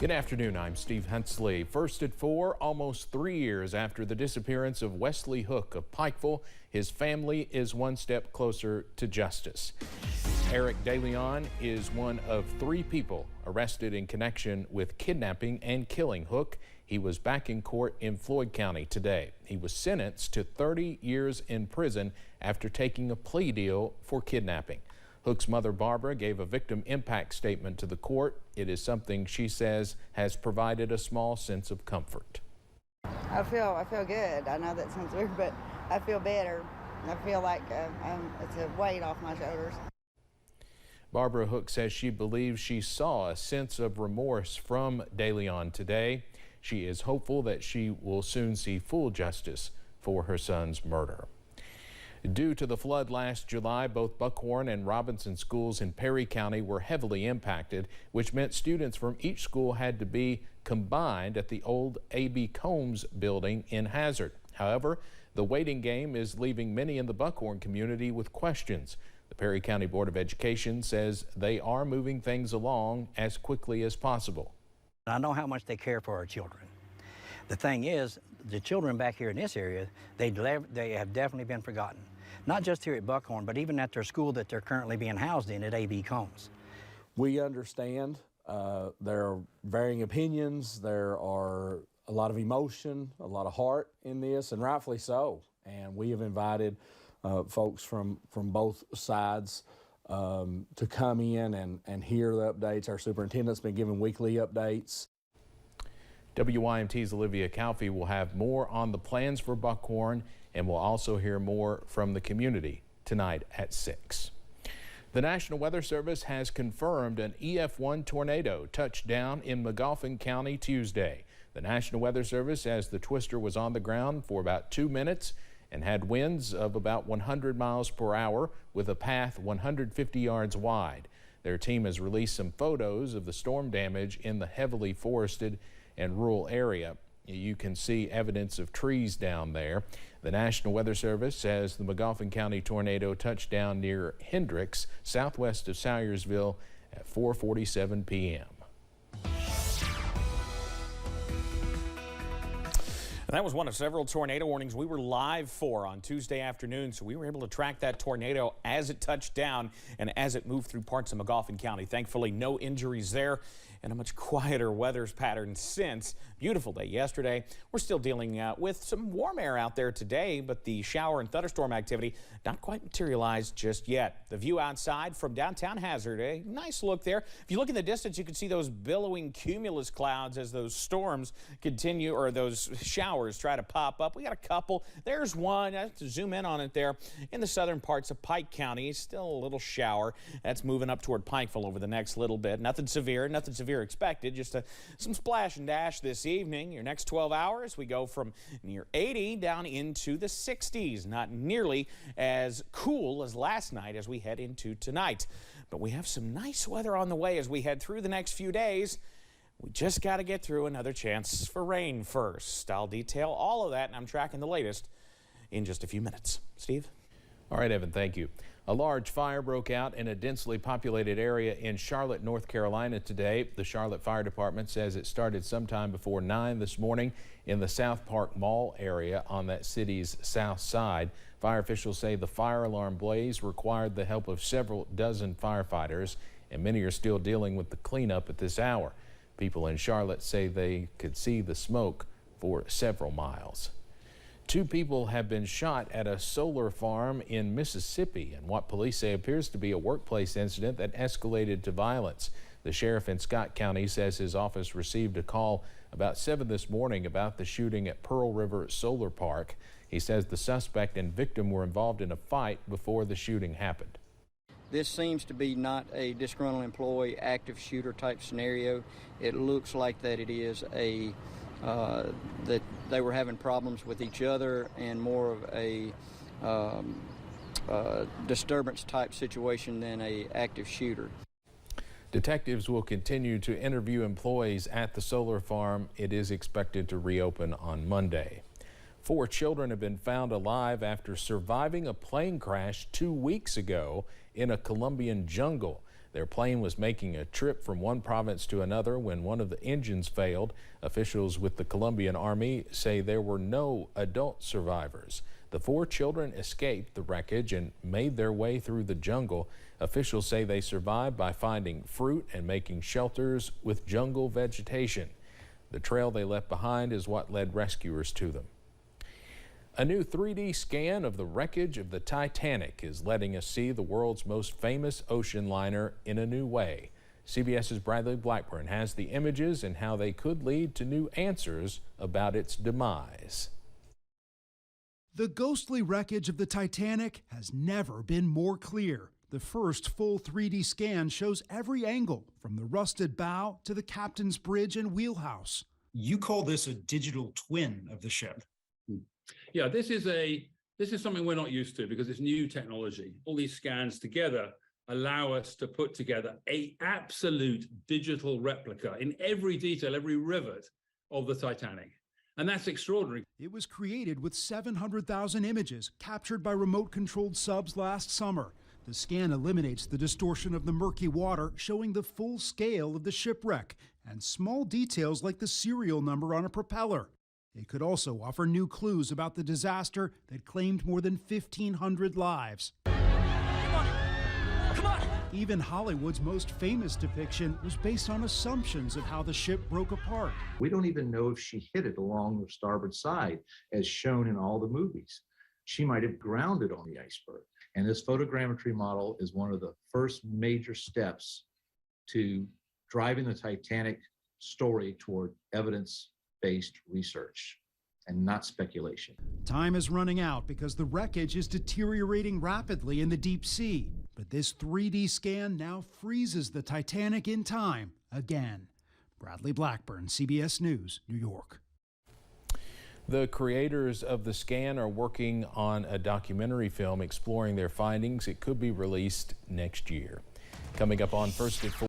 Good afternoon, I'm Steve Hensley. First at 4, almost 3 years after the disappearance of Wesley Hook of Pikeville, his family is one step closer to justice. Eric DeLeon is one of 3 people arrested in connection with kidnapping and killing Hook. He was back in court in Floyd County today. He was sentenced to 30 years in prison after taking a plea deal for kidnapping. Hook's mother, Barbara, gave a victim impact statement to the court. It is something she says has provided a small sense of comfort. I feel good. I know that sounds weird, but I feel better. I feel like it's a weight off my shoulders. Barbara Hook says she believes she saw a sense of remorse from DeLeon today. She is hopeful that she will soon see full justice for her son's murder. Due to the flood last July, both Buckhorn and Robinson schools in Perry County were heavily impacted, which meant students from each school had to be combined at the old A.B. Combs building in Hazard. However, the waiting game is leaving many in the Buckhorn community with questions. The Perry County Board of Education says they are moving things along as quickly as possible. I know how much they care for our children. The thing is, the children back here in this area, they have definitely been forgotten. Not just here at Buckhorn, but even at their school that they're currently being housed in at A.B. Combs. We understand there are varying opinions, there are a lot of emotion, a lot of heart in this, and rightfully so. And we have invited folks from both sides to come in and hear the updates. Our superintendent's been giving weekly updates. WYMT's Olivia Calfee will have more on the plans for Buckhorn, and we'll also hear more from the community tonight at 6. The National Weather Service has confirmed an EF1 tornado touched down in Magoffin County Tuesday. The National Weather Service says the twister was on the ground for about 2 minutes and had winds of about 100 miles per hour with a path 150 yards wide. Their team has released some photos of the storm damage in the heavily forested and rural area. You can see evidence of trees down there. The National Weather Service says the Magoffin County tornado touched down near Hendricks, southwest of Salyersville at 4:47 p.m. And that was one of several tornado warnings we were live for on Tuesday afternoon, so we were able to track that tornado as it touched down and as it moved through parts of Magoffin County. Thankfully, no injuries there and a much quieter weather pattern since. Beautiful day yesterday. We're still dealing with some warm air out there today, but the shower and thunderstorm activity not quite materialized just yet. The view outside from downtown Hazard, a nice look there. If you look in the distance, you can see those billowing cumulus clouds as those storms continue, or those showers try to pop up. We got a couple. There's one. I have to zoom in on it there in the southern parts of Pike County. Still a little shower. That's moving up toward Pikeville over the next little bit. Nothing severe expected. Just some splash and dash this evening. Your next 12 hours, we go from near 80 down into the 60s. Not nearly as cool as last night as we head into tonight. But we have some nice weather on the way as we head through the next few days. We just got to get through another chance for rain first. I'll detail all of that, and I'm tracking the latest in just a few minutes. Steve? All right, Evan, thank you. A large fire broke out in a densely populated area in Charlotte, North Carolina today. The Charlotte Fire Department says it started sometime before 9 this morning in the South Park Mall area on that city's south side. Fire officials say the fire alarm blaze required the help of several dozen firefighters, and many are still dealing with the cleanup at this hour. People in Charlotte say they could see the smoke for several miles. 2 people have been shot at a solar farm in Mississippi in what police say appears to be a workplace incident that escalated to violence. The sheriff in Scott County says his office received a call about 7 this morning about the shooting at Pearl River Solar Park. He says the suspect and victim were involved in a fight before the shooting happened. This seems to be not a disgruntled employee, active shooter type scenario. It looks like that it is that they were having problems with each other and more of a disturbance type situation than a active shooter. Detectives will continue to interview employees at the solar farm. It is expected to reopen on Monday. 4 children have been found alive after surviving a plane crash 2 weeks ago in a Colombian jungle. Their plane was making a trip from one province to another when one of the engines failed. Officials with the Colombian Army say there were no adult survivors. The 4 children escaped the wreckage and made their way through the jungle. Officials say they survived by finding fruit and making shelters with jungle vegetation. The trail they left behind is what led rescuers to them. A new 3D scan of the wreckage of the Titanic is letting us see the world's most famous ocean liner in a new way. CBS's Bradley Blackburn has the images and how they could lead to new answers about its demise. The ghostly wreckage of the Titanic has never been more clear. The first full 3D scan shows every angle, from the rusted bow to the captain's bridge and wheelhouse. You call this a digital twin of the ship. Yeah, this is something we're not used to because it's new technology. All these scans together allow us to put together an absolute digital replica in every detail, every rivet of the Titanic. And that's extraordinary. It was created with 700,000 images captured by remote-controlled subs last summer. The scan eliminates the distortion of the murky water, showing the full scale of the shipwreck and small details like the serial number on a propeller. It could also offer new clues about the disaster that claimed more than 1,500 lives. Come on! Even Hollywood's most famous depiction was based on assumptions of how the ship broke apart. We don't even know if she hit it along the starboard side, as shown in all the movies. She might have grounded on the iceberg. And this photogrammetry model is one of the first major steps to driving the Titanic story toward evidence-based research and not speculation. Time is running out because the wreckage is deteriorating rapidly in the deep sea. But this 3D scan now freezes the Titanic in time again. Bradley Blackburn, CBS News, New York. The creators of the scan are working on a documentary film exploring their findings. It could be released next year. Coming up on First at 4.